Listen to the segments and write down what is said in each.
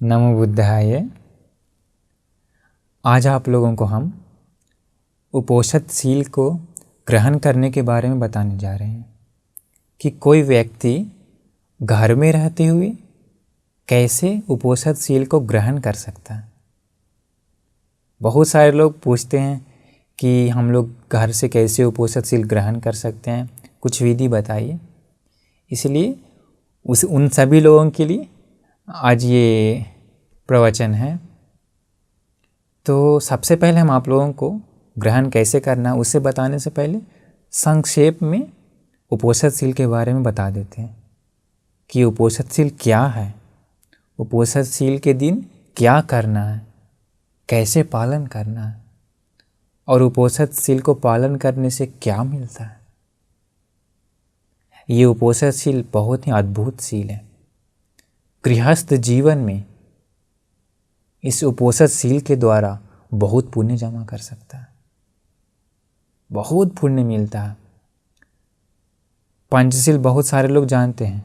नमो बुद्धाय। आज आप लोगों को हम उपोषणशील को ग्रहण करने के बारे में बताने जा रहे हैं कि कोई व्यक्ति घर में रहते हुए कैसे उपोषणशील को ग्रहण कर सकता है। बहुत सारे लोग पूछते हैं कि हम लोग घर से कैसे उपोषणशील ग्रहण कर सकते हैं, कुछ विधि बताइए। इसलिए उन सभी लोगों के लिए आज ये प्रवचन है। तो सबसे पहले हम आप लोगों को ग्रहण कैसे करना है उसे बताने से पहले संक्षेप में उपोषणशील के बारे में बता देते हैं कि उपोषणशील क्या है, उपोषणशील के दिन क्या करना है, कैसे पालन करना है और उपोषणशील को पालन करने से क्या मिलता है। ये उपोषणशील बहुत ही अद्भुत शील है। गृहस्थ जीवन में इस उपोषणशील के द्वारा बहुत पुण्य जमा कर सकता है, बहुत पुण्य मिलता है। पंचशील बहुत सारे लोग जानते हैं,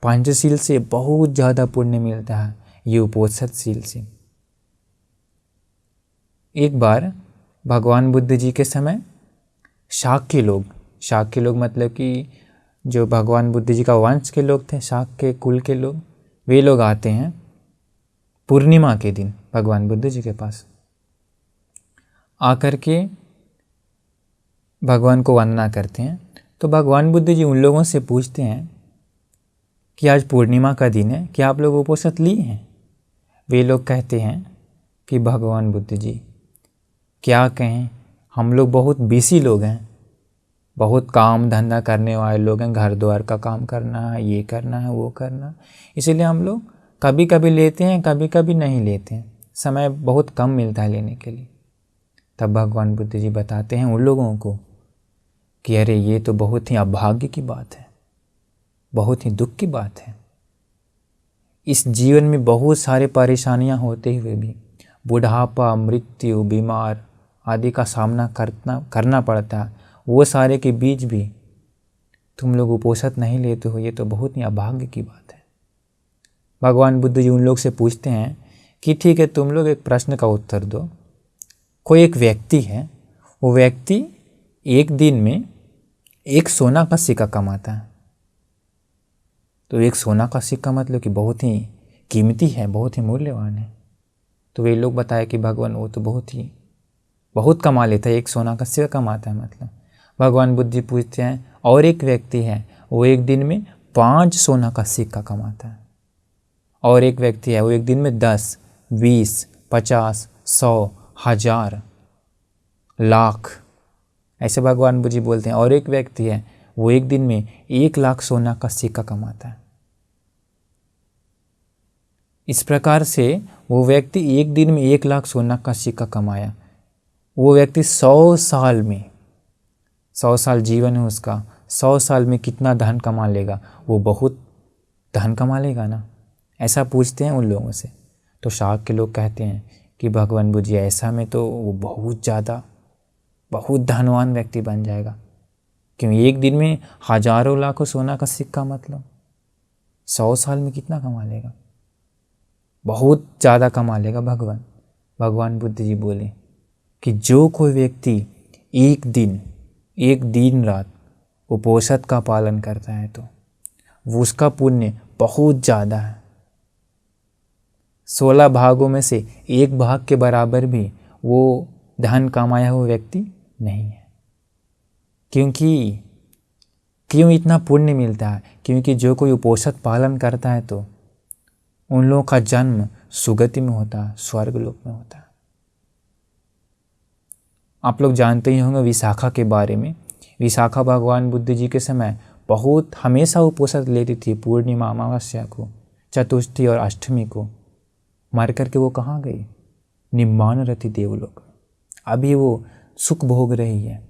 पंचशील से बहुत ज़्यादा पुण्य मिलता है ये उपोषणशील से। एक बार भगवान बुद्ध जी के समय शाक्य लोग मतलब कि जो भगवान बुद्ध जी का वंश के लोग थे, शाक्य कुल के लोग, वे लोग आते हैं पूर्णिमा के दिन भगवान बुद्ध जी के पास आकर के भगवान को वंदना करते हैं। तो भगवान बुद्ध जी उन लोगों से पूछते हैं कि आज पूर्णिमा का दिन है, क्या आप लोग उपोषण लिए हैं? वे लोग कहते हैं कि भगवान बुद्ध जी क्या कहें, हम लोग बहुत बिजी लोग हैं, बहुत काम धंधा करने वाले लोग हैं, घर द्वार का काम करना है, ये करना है, वो करना है, इसीलिए हम लोग कभी कभी लेते हैं, कभी कभी नहीं लेते हैं, समय बहुत कम मिलता है लेने के लिए। तब भगवान बुद्ध जी बताते हैं उन लोगों को कि अरे ये तो बहुत ही अभाग्य की बात है, बहुत ही दुख की बात है। इस जीवन में बहुत सारे परेशानियां होते हुए भी बुढ़ापा, मृत्यु, बीमार आदि का सामना करना पड़ता है, वो सारे के बीच भी तुम लोग उपोषण नहीं लेते हो, ये तो बहुत ही अभाग्य की बात है। भगवान बुद्ध जी उन लोग से पूछते हैं कि ठीक है, तुम लोग एक प्रश्न का उत्तर दो। कोई एक व्यक्ति है, वो व्यक्ति एक दिन में एक सोना का सिक्का कमाता है। तो एक सोना का सिक्का मतलब कि बहुत ही कीमती है, बहुत ही मूल्यवान है। तो वे लोग बताए कि भगवान वो तो बहुत कमा लेता है, एक सोना का सिक्का कमाता है मतलब। भगवान बुद्ध जी पूछते हैं और एक व्यक्ति है, वो एक दिन में 5 सोना का सिक्का कमाता है। और एक व्यक्ति है, वो एक दिन में 10, 20, 50, 100, 1000, लाख ऐसे भगवान बुद्ध जी बोलते हैं। और एक व्यक्ति है, वो एक दिन में 1 लाख सोना का सिक्का कमाता है। इस प्रकार से वो व्यक्ति एक दिन में 1 लाख सोना का सिक्का कमाया। वो व्यक्ति 100 साल में, 100 साल जीवन है उसका, 100 साल में कितना धन कमा लेगा? वो बहुत धन कमा लेगा ना, ऐसा पूछते हैं उन लोगों से। तो शाक के लोग कहते हैं कि भगवान बुद्ध जी ऐसा में तो वो बहुत धनवान व्यक्ति बन जाएगा, क्यों एक दिन में हजारों लाखों सोना का सिक्का मतलब 100 साल में कितना कमा लेगा? बहुत ज़्यादा कमा लेगा भगवान बुद्ध जी बोले कि जो कोई व्यक्ति एक दिन रात उपोषण का पालन करता है तो वो उसका पुण्य बहुत ज़्यादा है। 16 भागों में से 1 भाग के बराबर भी वो धन कमाया हुआ व्यक्ति नहीं है। क्यों इतना पुण्य मिलता है? क्योंकि जो कोई उपोषण पालन करता है तो उन लोगों का जन्म सुगति में होता है, स्वर्ग लोक में होता है। आप लोग जानते ही होंगे विशाखा के बारे में। विशाखा भगवान बुद्ध जी के समय बहुत हमेशा उपोषण लेती थी। पूर्णिमा, अमावस्या को, चतुर्थी और अष्टमी को मर करके वो कहाँ गई? निम्बान रति देवलोक। अभी वो सुख भोग रही है,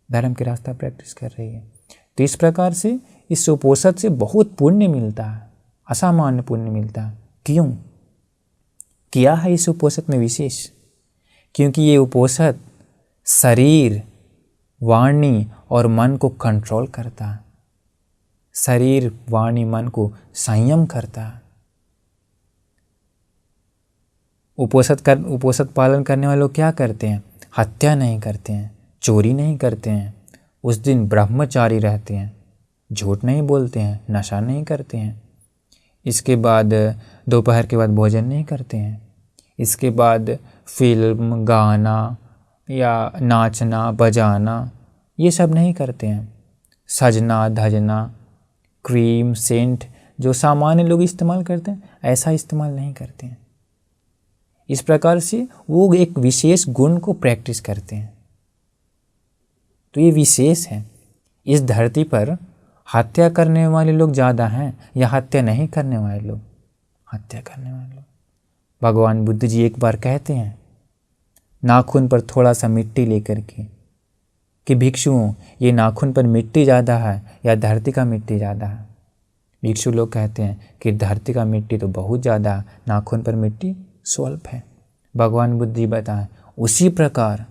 धर्म के रास्ता प्रैक्टिस कर रही है। तो इस प्रकार से इस उपोषण से बहुत पुण्य मिलता है, असामान्य पुण्य मिलता है। क्यों किया है इस उपोषण में विशेष? क्योंकि ये उपोषण शरीर, वाणी और मन को कंट्रोल करता है। शरीर, वाणी, मन को संयम करता है। उपोषद पालन करने वाले लोग क्या करते हैं? हत्या नहीं करते हैं, चोरी नहीं करते हैं, उस दिन ब्रह्मचारी रहते हैं, झूठ नहीं बोलते हैं, नशा नहीं करते हैं। इसके बाद दोपहर के बाद भोजन नहीं करते हैं। इसके बाद फिल्म, गाना या नाचना बजाना ये सब नहीं करते हैं। सजना धजना, क्रीम, सेंट जो सामान्य लोग इस्तेमाल करते हैं ऐसा इस्तेमाल नहीं करते हैं। इस प्रकार से वो एक विशेष गुण को प्रैक्टिस करते हैं। तो ये विशेष है। इस धरती पर हत्या करने वाले लोग ज़्यादा हैं या हत्या नहीं करने वाले लोग? हत्या करने वाले लोग। भगवान बुद्ध जी एक बार कहते हैं नाखून पर थोड़ा सा मिट्टी लेकर के कि भिक्षुओं ये नाखून पर मिट्टी ज़्यादा है या धरती का मिट्टी ज़्यादा है? भिक्षु लोग कहते हैं कि धरती का मिट्टी तो बहुत ज़्यादा है, नाखून पर मिट्टी स्वल्प है। भगवान बुद्ध जी बताएं उसी प्रकार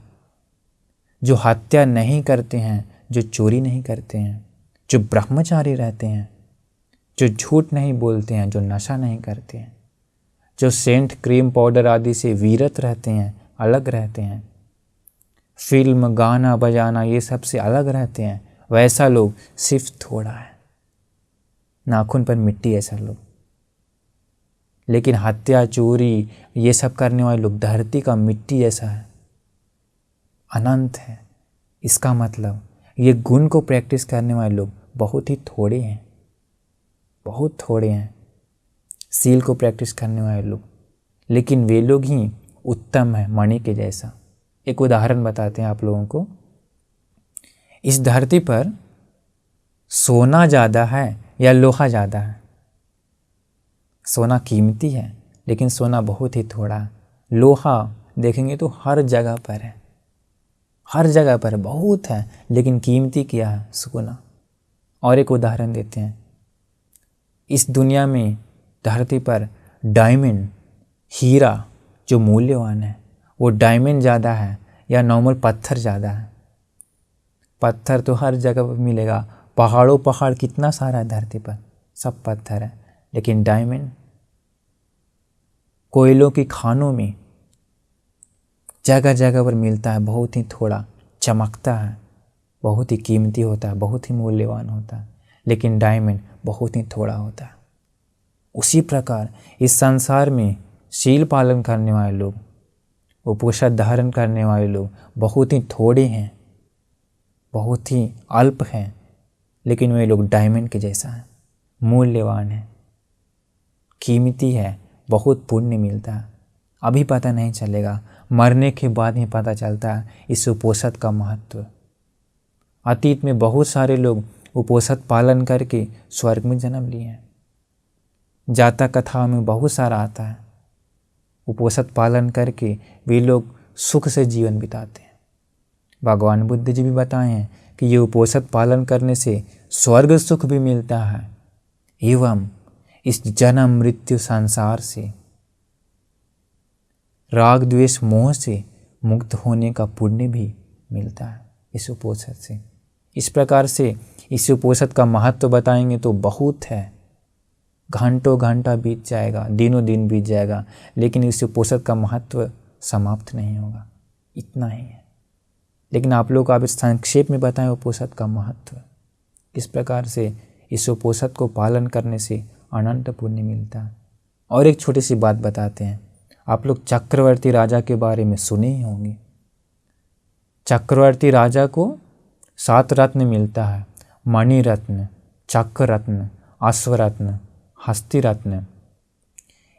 जो हत्या नहीं करते हैं, जो चोरी नहीं करते हैं, जो ब्रह्मचारी रहते हैं, जो झूठ नहीं बोलते हैं, जो नशा नहीं करते हैं, जो सेंट क्रीम पाउडर आदि से विरत रहते हैं, अलग रहते हैं, फिल्म गाना बजाना ये सब से अलग रहते हैं, वैसा लोग सिर्फ थोड़ा है, नाखून पर मिट्टी ऐसा लोग। लेकिन हत्या चोरी ये सब करने वाले लोग धरती का मिट्टी जैसा है, अनंत है। इसका मतलब ये गुण को प्रैक्टिस करने वाले लोग बहुत ही थोड़े हैं, बहुत थोड़े हैं सील को प्रैक्टिस करने वाले लोग, लेकिन वे लोग ही उत्तम है मणि के जैसा। एक उदाहरण बताते हैं आप लोगों को। इस धरती पर सोना ज़्यादा है या लोहा ज़्यादा है? सोना कीमती है लेकिन सोना बहुत ही थोड़ा है। लोहा देखेंगे तो हर जगह पर है, हर जगह पर बहुत है, लेकिन कीमती क्या है? सोना। और एक उदाहरण देते हैं। इस दुनिया में धरती पर डायमंड, हीरा जो मूल्यवान है वो डायमंड ज़्यादा है या नॉर्मल पत्थर ज़्यादा है? पत्थर तो हर जगह पर मिलेगा, पहाड़ों पहाड़ कितना सारा है धरती पर, सब पत्थर है। लेकिन डायमंड कोयलों की खानों में जगह जगह पर मिलता है, बहुत ही थोड़ा, चमकता है, बहुत ही कीमती होता है, बहुत ही मूल्यवान होता है, लेकिन डायमंड बहुत ही थोड़ा होता है। उसी प्रकार इस संसार में शील पालन करने वाले लोग, उपोषद धारण करने वाले लोग बहुत ही थोड़े हैं, बहुत ही अल्प हैं, लेकिन वे लोग डायमंड के जैसा हैं, मूल्यवान है, कीमती है, बहुत पुण्य मिलता है। अभी पता नहीं चलेगा, मरने के बाद ही पता चलता है इस उपोषद का महत्व। अतीत में बहुत सारे लोग उपोषद पालन करके स्वर्ग में जन्म लिए हैं। जातक कथा में बहुत सारा आता है, उपोषद पालन करके वे लोग सुख से जीवन बिताते हैं। भगवान बुद्ध जी भी बताए हैं कि ये उपोषद पालन करने से स्वर्ग सुख भी मिलता है एवं इस जन्म मृत्यु संसार से, राग द्वेष मोह से मुक्त होने का पुण्य भी मिलता है इस उपोषद से। इस प्रकार से इस उपोषद का महत्व बताएंगे तो बहुत है, घंटों घंटा बीत जाएगा, दिनों दिन बीत जाएगा, लेकिन इस उपोषद का महत्व समाप्त नहीं होगा, इतना ही है। लेकिन आप लोग को आप संक्षेप में बताएं उपोषद का महत्व, किस प्रकार से इस उपोषद को पालन करने से अनंत पुण्य मिलता है। और एक छोटी सी बात बताते हैं, आप लोग चक्रवर्ती राजा के बारे में सुने ही होंगे। चक्रवर्ती राजा को 7 रत्न मिलता है, मणि रत्न, चक्र रत्न, अश्व रत्न, हस्ती रत्न,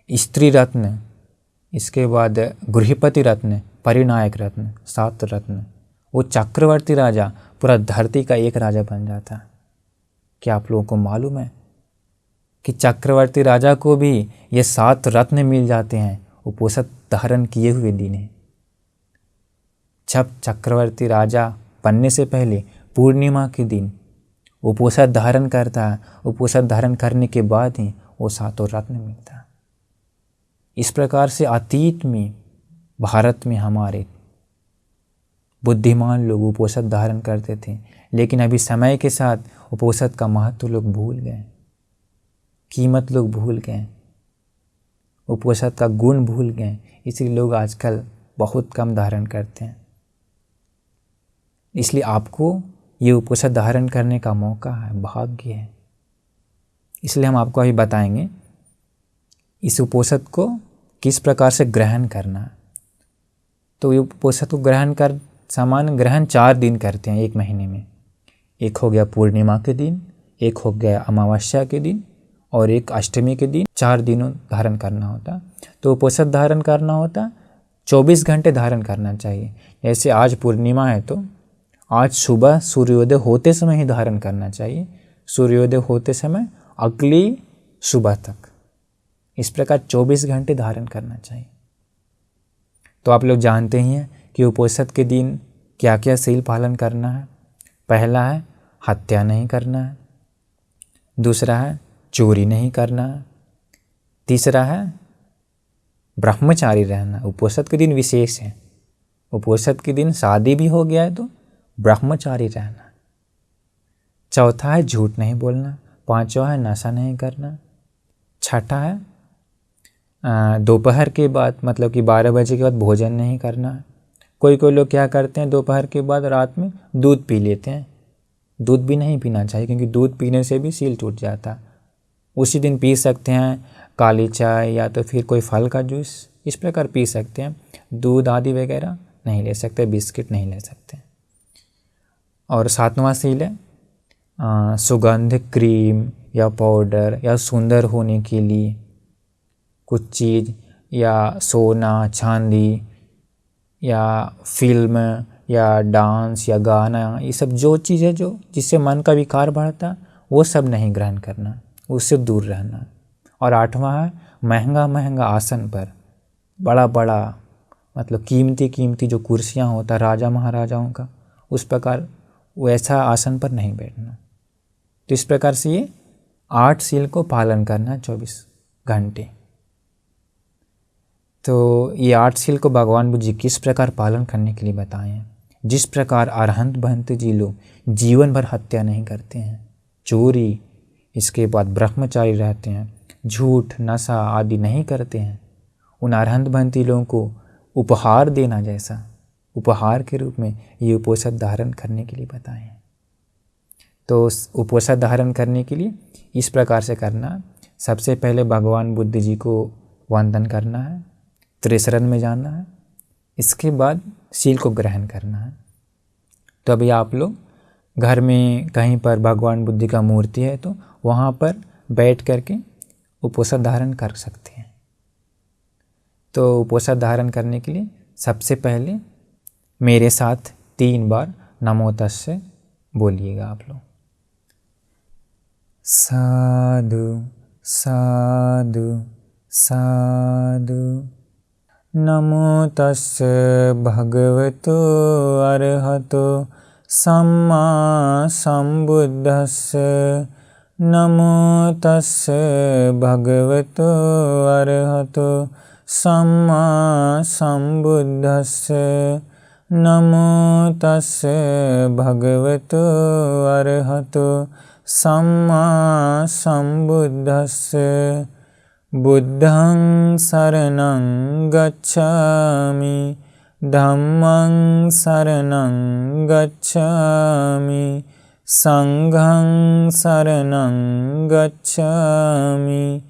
स्त्री रत्न, इसके बाद गृहपति रत्न, परिनायक रत्न, 7 रत्न। वो चक्रवर्ती राजा पूरा धरती का एक राजा बन जाता है। क्या आप लोगों को मालूम है कि चक्रवर्ती राजा को भी ये 7 रत्न मिल जाते हैं उपोषद धारण किए हुए दिन है। जब चक्रवर्ती राजा बनने से पहले पूर्णिमा के दिन उपोषद धारण करता है, उपोषद धारण करने के बाद ही वो 7 रत्न मिलता है। इस प्रकार से अतीत में भारत में हमारे बुद्धिमान लोग उपोषद धारण करते थे, लेकिन अभी समय के साथ उपोषद का महत्व लोग भूल गए, कीमत लोग भूल गए। उपोषद का गुण भूल गए, इसलिए लोग आजकल बहुत कम धारण करते हैं। इसलिए आपको ये उपोषद धारण करने का मौका है, भाग्य है। इसलिए हम आपको अभी बताएंगे इस उपोषद को किस प्रकार से ग्रहण करना है। तो ये उपोषद को सामान्य ग्रहण 4 दिन करते हैं 1 महीने में। एक हो गया पूर्णिमा के दिन, एक हो गया अमावस्या के दिन और एक अष्टमी के दिन। 4 दिनों धारण करना होता। तो उपोषद धारण करना होता 24 घंटे धारण करना चाहिए। जैसे आज पूर्णिमा है तो आज सुबह सूर्योदय होते समय ही धारण करना चाहिए, सूर्योदय होते समय अगली सुबह तक। इस प्रकार 24 घंटे धारण करना चाहिए। तो आप लोग जानते ही हैं कि उपोषद के दिन क्या क्या शील पालन करना है। पहला है हत्या नहीं करना है, दूसरा है चोरी नहीं करना है, तीसरा है ब्रह्मचारी रहना। उपोषद के दिन विशेष है, उपोषद के दिन शादी भी हो गया है तो ब्रह्मचारी रहना। चौथा है झूठ नहीं बोलना, पांचवा है नशा नहीं करना, छठा है दोपहर के बाद मतलब कि 12 बजे के बाद भोजन नहीं करना है। कोई लोग क्या करते हैं दोपहर के बाद रात में दूध पी लेते हैं। दूध भी नहीं पीना चाहिए क्योंकि दूध पीने से भी शील टूट जाता है। उसी दिन पी सकते हैं काली चाय या तो फिर कोई फल का जूस, इस प्रकार पी सकते हैं। दूध आदि वगैरह नहीं ले सकते, बिस्किट नहीं ले सकते। और 7वां शील है सुगंध क्रीम या पाउडर या सुंदर होने के लिए कुछ चीज़ या सोना चांदी या फिल्म या डांस या गाना, ये सब जो चीज़ है जो जिससे मन का विकार बढ़ता वो सब नहीं ग्रहण करना, उससे दूर रहना। और 8वां है महंगा महंगा आसन पर, बड़ा बड़ा मतलब कीमती जो कुर्सियाँ होता राजा महाराजाओं का, उस प्रकार वैसा आसन पर नहीं बैठना। तो इस प्रकार से ये 8 शील को पालन करना 24 घंटे। तो ये 8 शील को भगवान बुद्ध जी किस प्रकार पालन करने के लिए बताए हैं। जिस प्रकार अरहंत भंत जी लोग जीवन भर हत्या नहीं करते हैं, चोरी, इसके बाद ब्रह्मचारी रहते हैं, झूठ नशा आदि नहीं करते हैं, उन अरहंत भंती लोगों को उपहार देना जैसा उपहार के रूप में ये उपोषद धारण करने के लिए बताए हैं। तो उपोषद धारण करने के लिए इस प्रकार से करना। सबसे पहले भगवान बुद्ध जी को वंदन करना है, त्रिशरण में जाना है, इसके बाद शील को ग्रहण करना है। तो अभी आप लोग घर में कहीं पर भगवान बुद्ध का मूर्ति है तो वहाँ पर बैठ करके उपोषद धारण कर सकते हैं। तो उपोषद धारण करने के लिए सबसे पहले मेरे साथ 3 बार नमो तस्से बोलिएगा आप लोग। साधु साधु साधु। नमो तस्से भगवतो अरहतो सम्मा सम्बुद्धस्से। नमो तस्से भगवतो अरहतो सम्मा सम्बुद्धस्से। नमो तस्से भगवतो अरहतो सम्मा सम्बुद्धस्से। बुद्धं शरणं गच्छामि, धम्मं शरणं गच्छामि, संघं शरणं गच्छामि।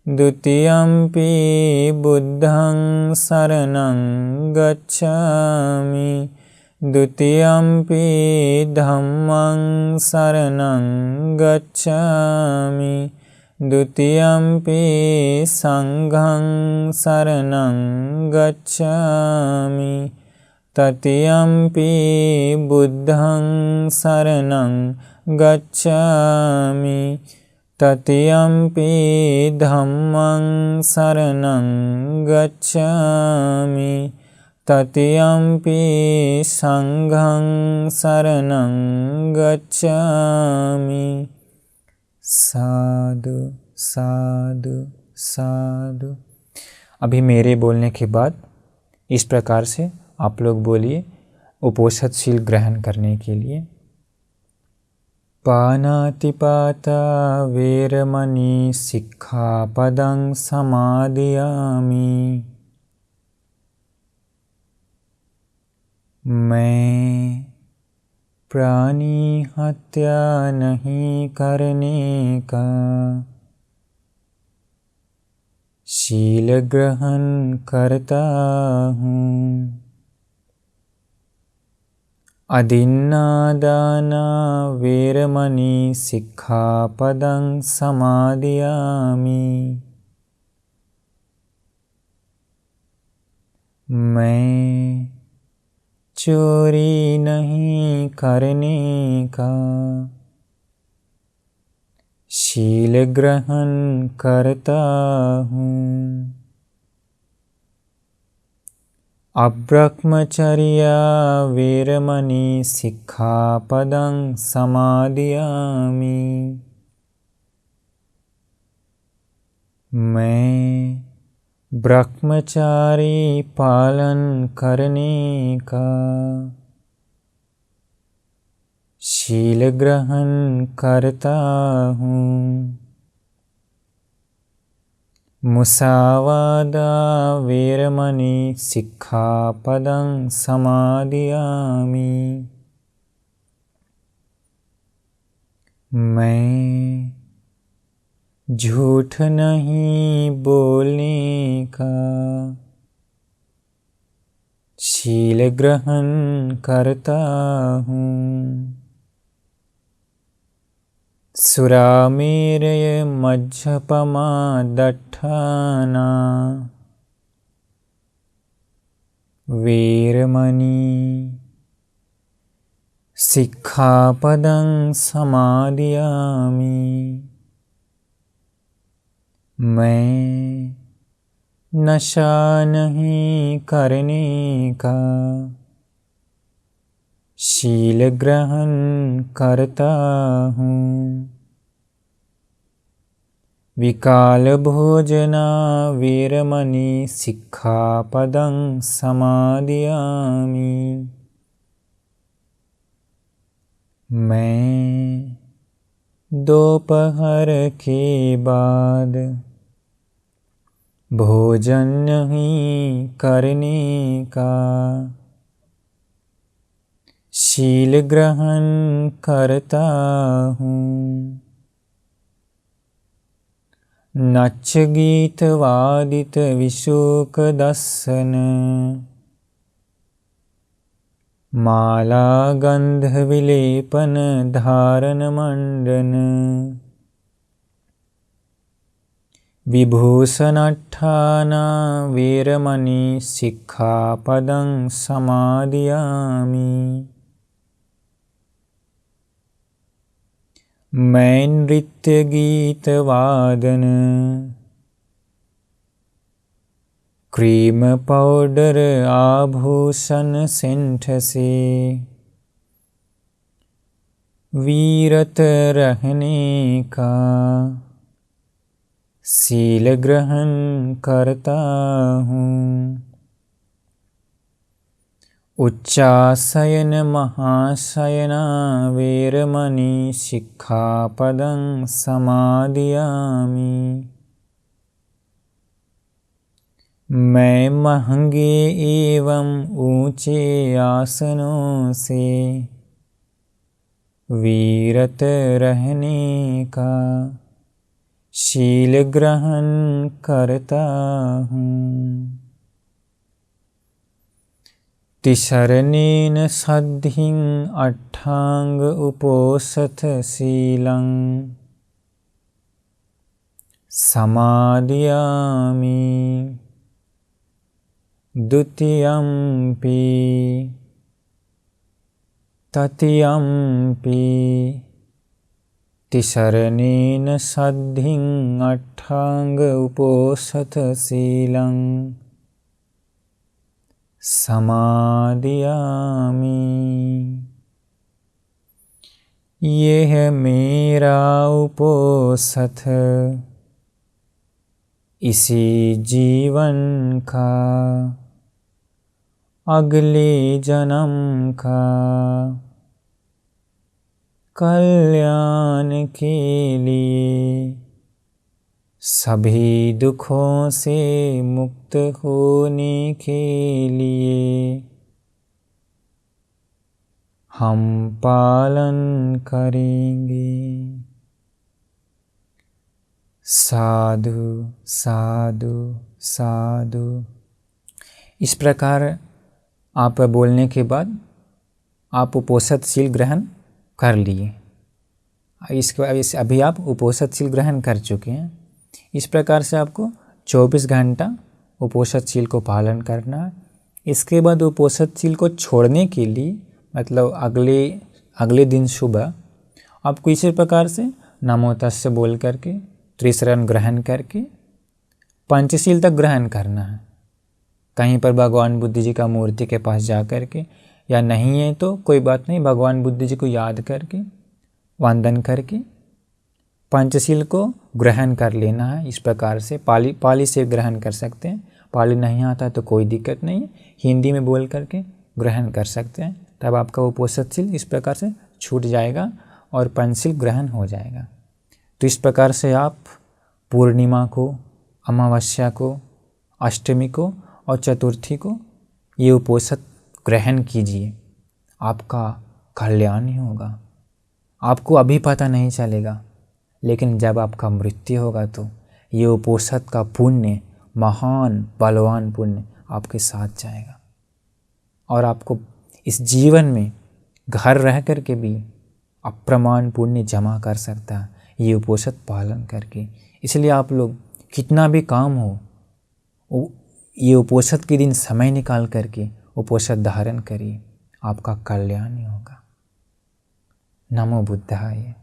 द्वितीयंपि बुद्धं शरणं गच्छामि, द्वितीयंपि धम्मं शरणं गच्छामि, द्वितीयंपि संघं शरणं गच्छामि, तृतीयंपि बुद्धं शरणं गच्छामि, तृतीयंपि धम्मं शरणं गच्छामि, तृतीयंपि संघं शरणं गच्छामि। साधु साधु साधु। अभी मेरे बोलने के बाद इस प्रकार से आप लोग बोलिए उपोषद शील ग्रहण करने के लिए। पानातिपाता वेरमणि सिक्खापदं समादियामि। मैं प्राणी हत्या नहीं करने का शील ग्रहण करता हूँ। अदिन्नादाना वेरमणि सिक्खापदं समादियामि। मैं चोरी नहीं करने का शील ग्रहण करता हूँ। अब्रह्मचर्या वेरमणि सिक्खापदं समादियामि। मैं ब्रह्मचारी पालन करने का शील ग्रहण करता हूँ। मुसावादा वेरमणि सिक्खापदं समादियामि। मैं झूठ नहीं बोलने का शील ग्रहण करता हूँ। सुरामेरय मज्जपमा दट्ठाना वेरमणि सिक्खापदं समादियामि। मैं नशा नहीं करने का शील ग्रहण करता हूँ। विकाल भोजना वेरमणि सिक्खापदं समादियामि। मैं दोपहर के बाद भोजन नहीं करने का शील ग्रहण करता हूँ। नच गीत वादित विशोक दर्शन माला गंध विलेपन धारण मंडन विभूषणाठाना वेरमणि सिक्खापदं समादियामि। मैं नृत्य गीत वादन क्रीम पाउडर आभूषण सेंठ से विरत रहने का शील ग्रहण करता हूँ। उच्चासयन महाशयना वेरमणि सिक्खापदं समादियामि। मैं महंगे एवं ऊंचे आसनों से विरत रहने का शील ग्रहण करता हूँ। तिसरनेन सद्धिं अट्ठांग उपोषथ शीलं समादियामि। द्वितीयंपि तृतीयंपि तिसरनेन सद्धिं अट्ठांग उपोषथ शीलं समादियामि। यह मेरा उपोषथ इसी जीवन का अगले जन्म का कल्याण के लिए, सभी दुखों से मुक्त होने के लिए हम पालन करेंगे। साधु साधु साधु। इस प्रकार आप बोलने के बाद आप उपोषणशील ग्रहण कर लिए। अभी आप उपोषणशील ग्रहण कर चुके हैं। इस प्रकार से आपको 24 घंटा उपोषणशील को पालन करना है। इसके बाद उपोषणशील को छोड़ने के लिए मतलब अगले दिन सुबह आपको इसी प्रकार से नमो तस्य बोल करके त्रिशरण ग्रहण करके पंचशील तक ग्रहण करना है। कहीं पर भगवान बुद्ध जी का मूर्ति के पास जा करके, या नहीं है तो कोई बात नहीं, भगवान बुद्ध जी को याद करके वंदन करके पंचशील को ग्रहण कर लेना है। इस प्रकार से पाली से ग्रहण कर सकते हैं। पाली नहीं आता तो कोई दिक्कत नहीं है, हिंदी में बोल करके ग्रहण कर सकते हैं। तब आपका उपोषणशील इस प्रकार से छूट जाएगा और पंचशील ग्रहण हो जाएगा। तो इस प्रकार से आप पूर्णिमा को, अमावस्या को, अष्टमी को और चतुर्थी को ये उपोषण ग्रहण कीजिए। आपका कल्याण ही होगा। आपको अभी पता नहीं चलेगा, लेकिन जब आपका मृत्यु होगा तो ये उपोषण का पुण्य, महान बलवान पुण्य आपके साथ जाएगा और आपको इस जीवन में घर रह कर के भी अप्रमाण पुण्य जमा कर सकता है ये उपोषण पालन करके। इसलिए आप लोग कितना भी काम हो, ये उपोषण के दिन समय निकाल करके उपोषण धारण करिए, आपका कल्याण ही होगा। नमो बुद्धाय।